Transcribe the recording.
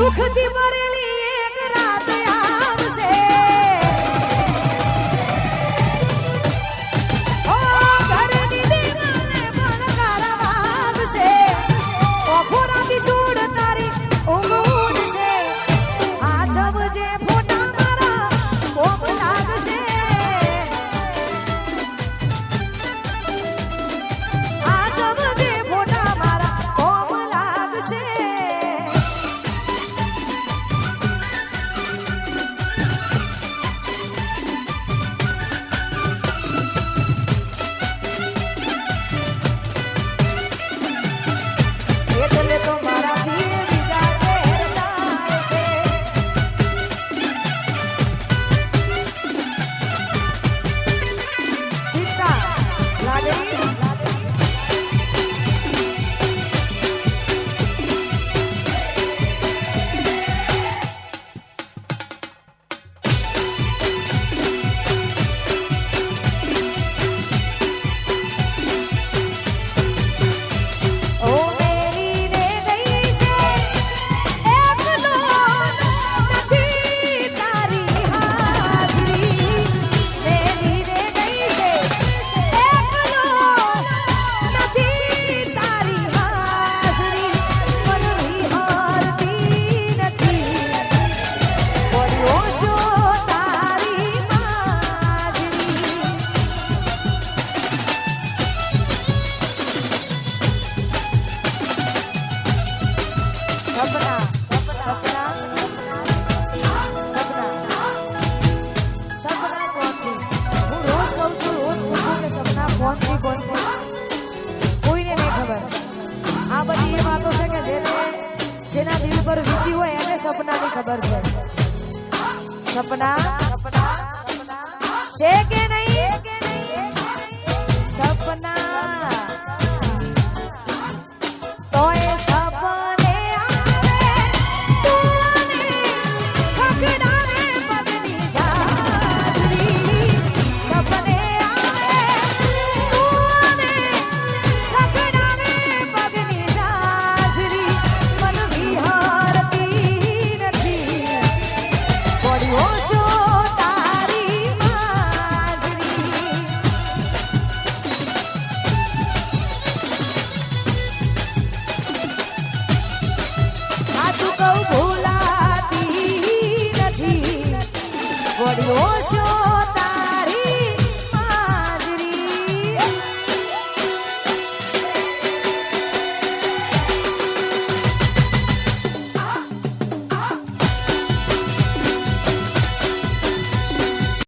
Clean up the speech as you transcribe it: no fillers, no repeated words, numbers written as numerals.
દુઃખથી ભરેલી એક રાત આવશે ઓ ઘરની દીવાને પણ કારવાવશે ઓફોરાથી છોડ તારી ઉડશે આ જવજે ફોટા મારા કોમ લાગશે આ જવજે ફોટા મારા કોમ લાગશે એટલે તો મારાથી બીજા પહેરતા છે ચિંતા લાગણી ઓ મેરીને ગઈ છે એકલો નથી તારી હાજરી મેરીને ગઈ છે એકલો નથી તારી હાજરી મન વિહારતી નથી પડ્યો છો તારી માજરી સપના સપના સપના કોણથી હું રોજ કહું છું રોજ પૂછું કે સપના કોણથી કોઈને નહીં ખબર આ બધી એ વાતો છે કે જેના દિલ પર વીતી હોય એને સપનાની ખબર છે સપના છે કે નહીં સપના તો એ સપને આવે તુને ખખડાવે પગની જાજરી સપને આવે તુને ખખડાવે પગની જાજરી મન વિહારતી નથી પડ્યો છો તારી માજરી સાચું કહું ભૂલાતી નથી પડ્યો છો